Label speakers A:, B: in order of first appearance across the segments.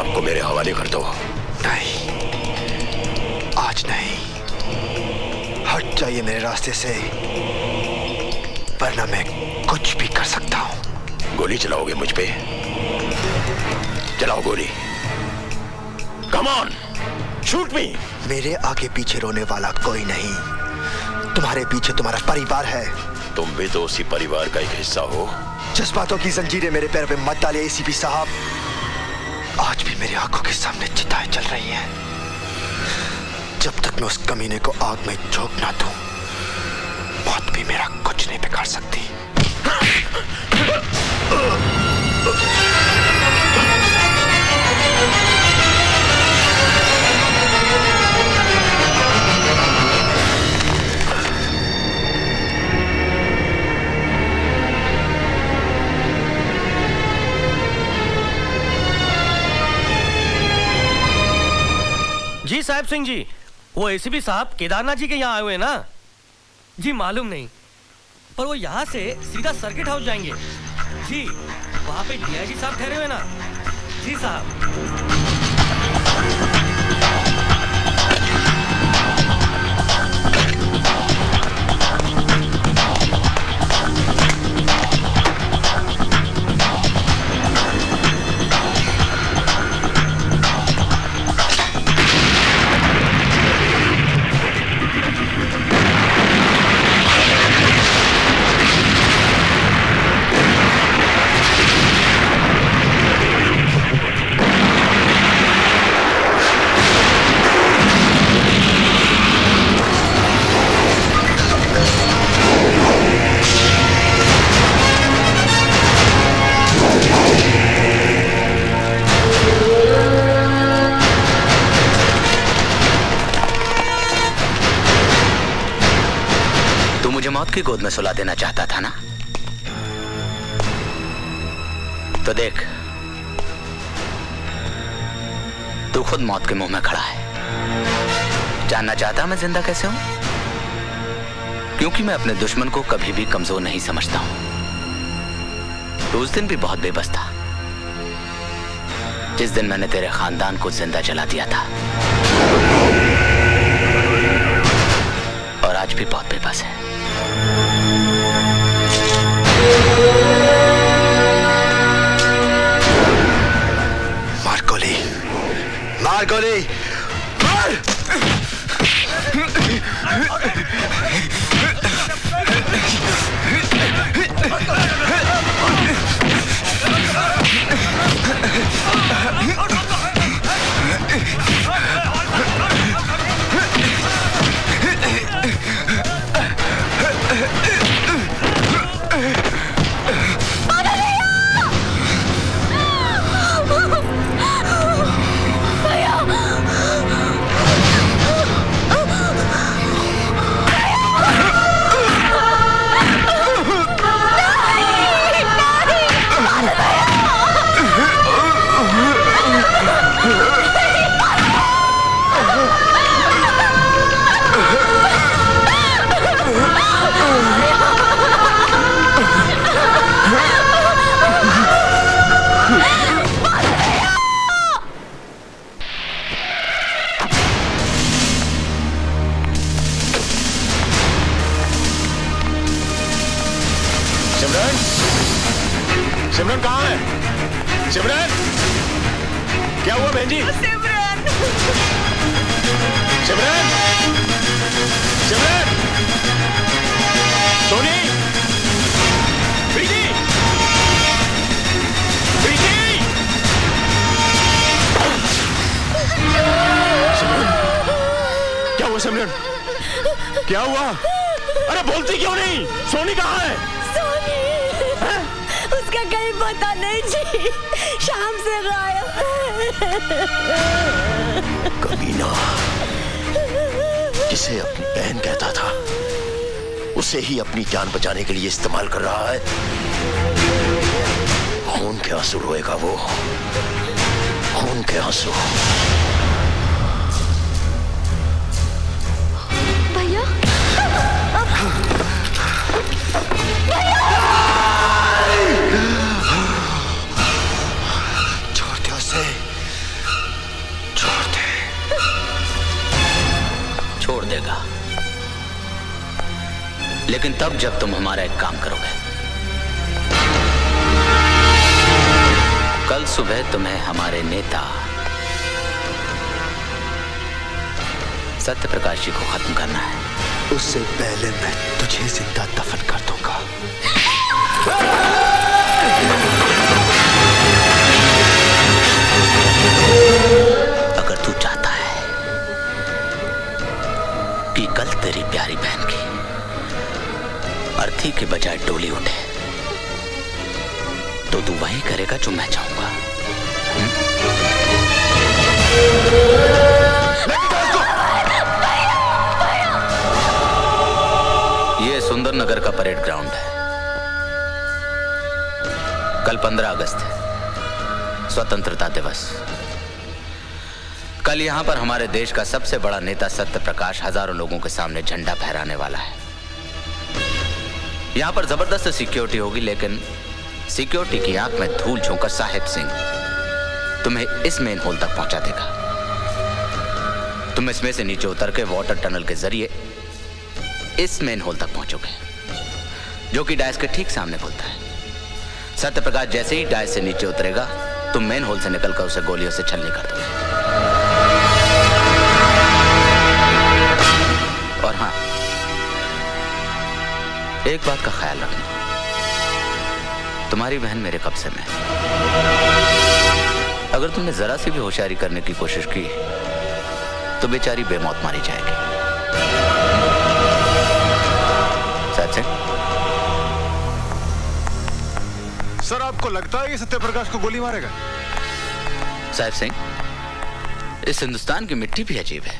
A: साहब को मेरे हवाले कर दो।
B: नहीं, आज नहीं। हट जाइए मेरे रास्ते से, वरना मैं कुछ भी कर सकता हूं।
A: गोली चलाओगे मुझ पे? चलाओ गोली। कम ऑन, शूट मी।
B: मेरे आगे पीछे रोने वाला कोई नहीं। तुम्हारे पीछे तुम्हारा परिवार है।
A: तुम भी तो उसी परिवार का एक हिस्सा हो।
B: जज्बातों की जंजीरें मेरे पैरों पे मत डालिए एसीपी साहब। आज भी मेरी आंखों के सामने चिताएं जल रही हैं। जब तक मैं उस कमीने को आग में झोंक ना दूं, मौत भी मेरा कुछ नहीं बिगाड़ सकती।
C: जी साहब सिंह जी, वो एसीपी साहब केदारनाथ जी के यहाँ आए हुए ना? जी मालूम नहीं, पर वो यहाँ से सीधा सर्किट हाउस जाएंगे। जी वहाँ पे डीआईजी साहब ठहरे हुए ना? जी साहब।
D: की गोद में सुला देना चाहता था ना? तो देख, तू खुद मौत के मुंह में खड़ा है। जानना चाहता मैं जिंदा कैसे हूं? क्योंकि मैं अपने दुश्मन को कभी भी कमजोर नहीं समझता हूं। तो उस दिन भी बहुत बेबस था, जिस दिन मैंने तेरे खानदान को जिंदा जला दिया था, और आज भी बहुत बेबस है।
B: मार गोली, मार गोली, मार!
A: सिमरन कहाँ है? सिमरन, क्या हुआ बहन जी?
E: सिमरन,
A: सिमरन, सिमरन, सोनी, प्रीति, प्रीति, सिमरन, क्या हुआ सिमरन? क्या हुआ? अरे बोलती क्यों नहीं? सोनी कहाँ है?
E: सोनी, उसका कहीं पता नहीं जी, शाम से गायब है।
A: कमीना, जिसे अपनी बहन कहता था, उसे ही अपनी जान बचाने के लिए इस्तेमाल कर रहा है। खून के आंसू रोएगा वो, खून के आंसू।
E: भैया,
B: छोड़ दो उसे,
D: लेकिन तब जब तुम हमारा एक काम करोगे। कल सुबह तुम्हें हमारे नेता सत्य प्रकाश जी को खत्म करना है।
B: उससे पहले मैं तुझे जिंदा दफन कर दूंगा।
D: अगर तू चाहता है कि कल तेरी प्यारी बहन की अर्थी के बजाय डोली उठे, तो तू वही करेगा जो मैं चाहूंगा। ये सुंदर नगर का परेड ग्राउंड है। कल 15 अगस्त है, स्वतंत्रता दिवस। कल यहां पर हमारे देश का सबसे बड़ा नेता सत्य प्रकाश हजारों लोगों के सामने झंडा फहराने वाला है। यहां पर जबरदस्त सिक्योरिटी होगी, लेकिन सिक्योरिटी की आंख में धूल झोंकर साहिब सिंह तुम्हें इस मेन होल तक पहुंचा देगा। तुम इसमें से नीचे उतर के वाटर टनल के जरिए इस मेन होल तक पहुंचोगे, जो कि डायस के ठीक सामने खुलता है। सत्य प्रकाश जैसे ही डायस से नीचे उतरेगा, तुम मेन होल से निकलकर उसे गोलियों से छलनी कर दोगे। और हाँ, एक बात का ख्याल रखना, तुम्हारी बहन मेरे कब्जे में है। अगर तुमने जरा सी भी होशियारी करने की कोशिश की तो बेचारी बेमौत मारी जाएगी। सच है?
A: सर, आपको लगता है कि सत्यप्रकाश को गोली मारेगा?
D: साहिब सिंह, इस हिंदुस्तान की मिट्टी भी अजीब है।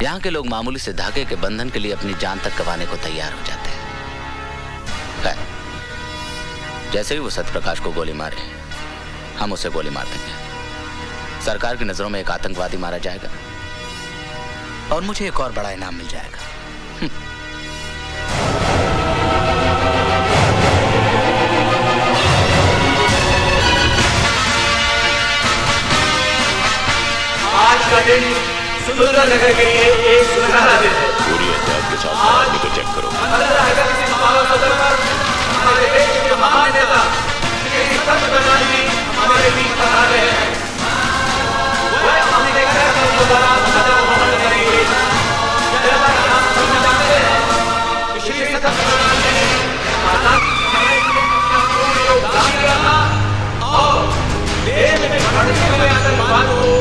D: यहाँ के लोग मामूली से धागे के बंधन के लिए अपनी जान तक गंवाने को तैयार हो जाते हैं। जैसे ही वो सत्यप्रकाश को गोली मारे, हम उसे गोली मार देंगे। सरकार की नजरों में एक आतंकवादी मारा जाएगा और मुझे एक और बड़ा इनाम मिल जाएगा।
F: आज का दिन सुंदर नगर के लिए एक सुनहरा दिन है।
A: पूरी एहतियात के साथ आदमी को चेक करो।
F: हमारे देश के महान नेता श्री सत्य प्रकाश जी हमारे बीच पधार रहे हैं। वह हमने देखा है कि दोबारा सदा भ्रमण करेंगे। जैसा कि हम सब जानते हैं कि श्री सत्य प्रकाश जी ने आजादी में योगदान दिया था और देश में बढ़ते हुए आतंकवाद को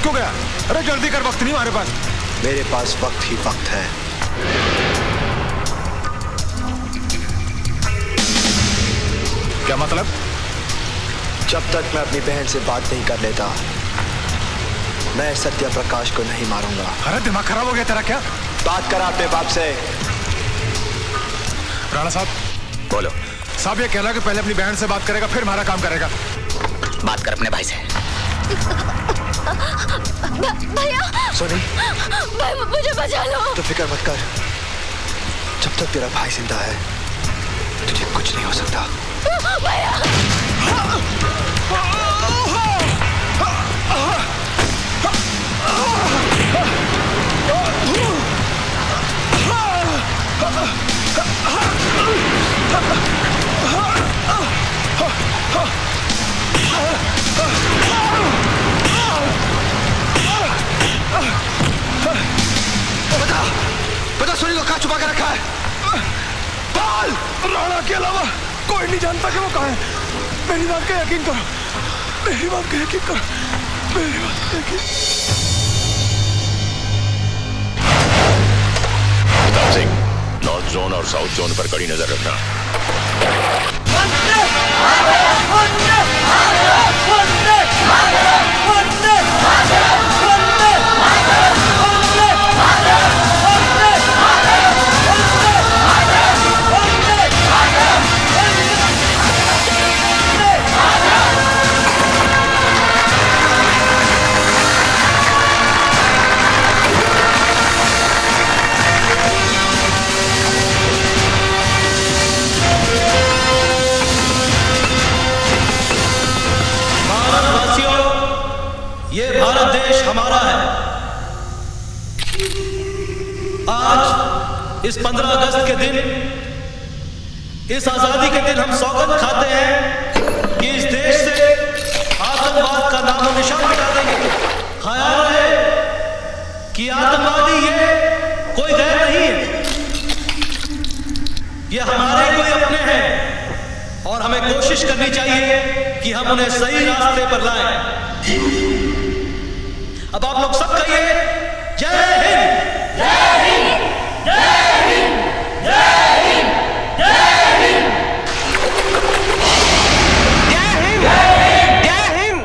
A: क्यों गया? अरे जल्दी कर, वक्त नहीं हमारे पास।
B: मेरे पास वक्त ही वक्त है।
A: क्या मतलब?
B: जब तक मैं अपनी बहन से बात नहीं कर लेता, मैं सत्य प्रकाश को नहीं मारूंगा।
A: अरे दिमाग खराब हो गया तेरा क्या?
B: बात करा अपने बाप से।
A: राणा साहब
D: बोलो।
A: साहब, ये कह रहा कि पहले अपनी बहन से बात करेगा फिर हमारा काम करेगा।
D: बात कर अपने भाई से।
E: भैया,
B: सोनी,
E: भाई मुझे बचा लो।
B: तो फिक्र मत कर, जब तक तेरा भाई जिंदा है तुझे कुछ नहीं हो सकता।
E: भैया,
B: बता सोनी को कहाँ छुपा के रखा है? बाल!
A: राणा के अलावा कोई नहीं जानता कि वो कहाँ है। मेरी बात का यकीन करो, मेरी बात का यकीन करो, मेरी बात का यकीन। प्रताप सिंह, नॉर्थ जोन और साउथ जोन पर कड़ी नजर रखना।
F: ये भारत देश हमारा है। आज इस 15 अगस्त के दिन, इस आजादी के दिन हम सौगंध खाते हैं कि इस देश से आतंकवाद का नामो निशान मिटा देंगे। ख्याल रहे कि आतंकवादी ये कोई गैर नहीं है, ये हमारे कोई अपने हैं और हमें कोशिश करनी चाहिए कि हम उन्हें सही रास्ते पर लाएं। अब आप लोग सब कहिए जय हिंद, जय हिंद, जय हिंद, जय हिंद, जय हिंद,
C: जय हिंद, जय हिंद, जय हिंद।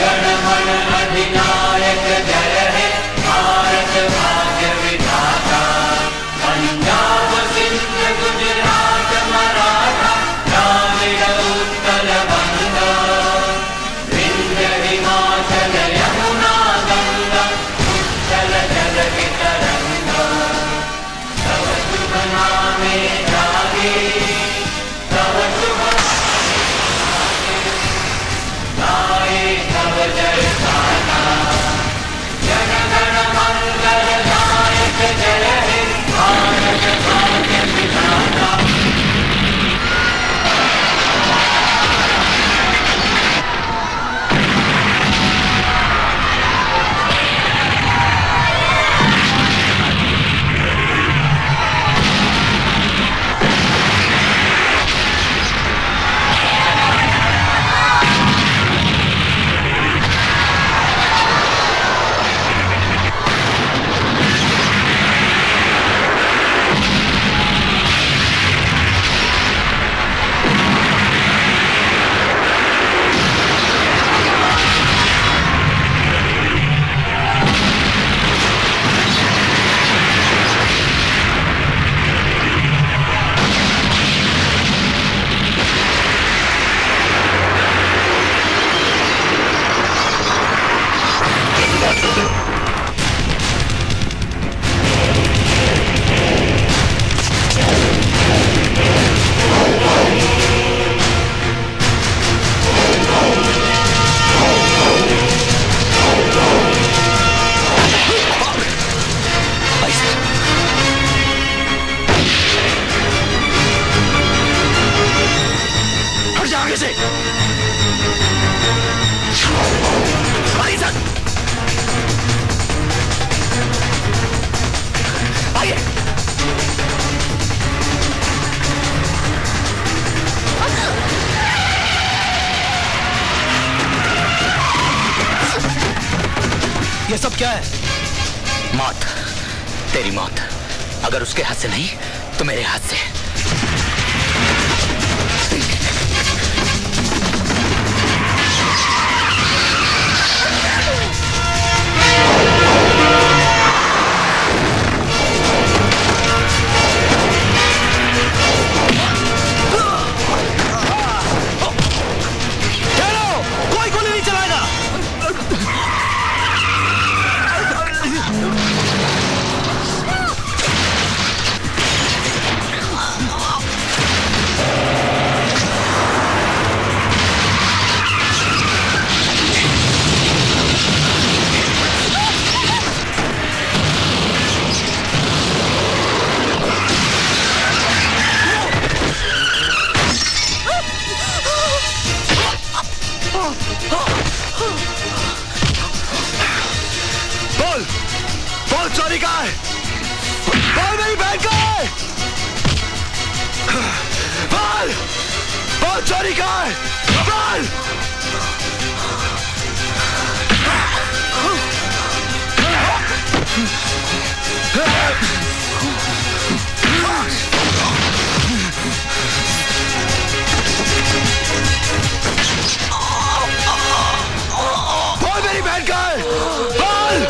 G: गणमन अधिनायक जय हे भारत भाग्य विधाता, पंजाब सिंध गुजरात मराठा द्राविड़ उत्कल बंगा, विंध्य हिमाचल यमुना गंगा, उच्छल जल की तरंगा, तव शुभ नामे जागे, तव शुभ गाए तव जय गाथा, जन गण मंगल नायक जय हे भारत भाग्य विधाता।
B: हट जा आगे से। भाई साहब, आइए।
F: ये सब क्या है?
D: मौत, तेरी मौत। अगर उसके हाथ से नहीं तो मेरे हाथ से।
F: कोई गोली नहीं चलाएगा।
B: बोल, बोल चोरी का है। बोल मेरी बहन का है। बोल, बोल चोरी का है। बोल। बोल मेरी बहन का है। बोल।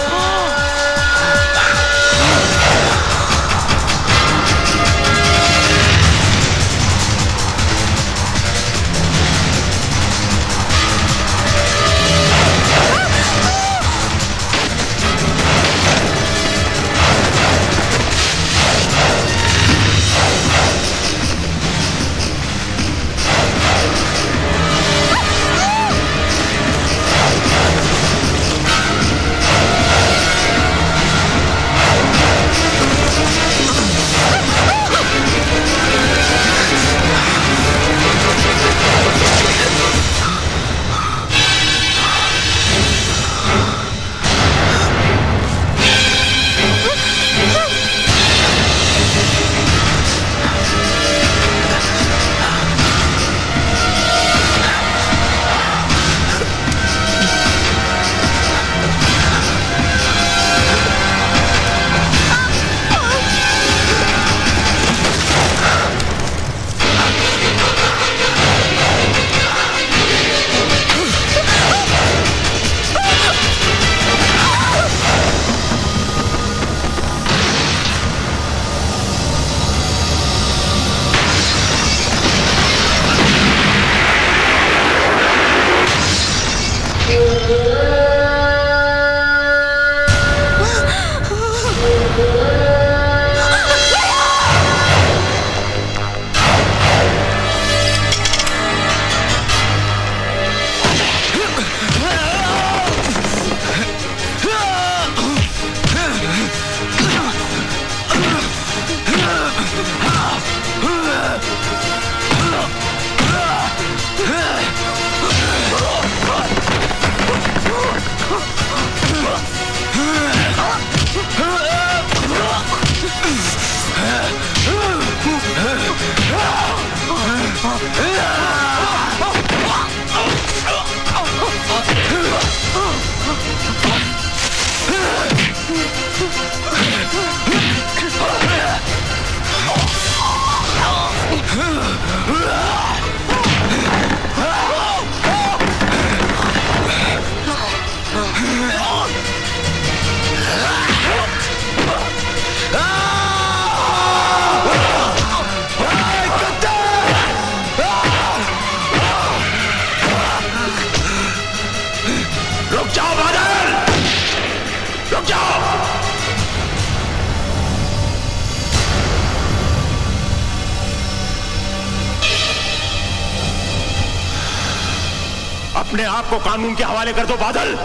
H: अपने आप को कानून के हवाले कर दो बादल।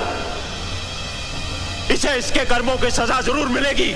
H: इसे इसके कर्मों की सजा जरूर मिलेगी।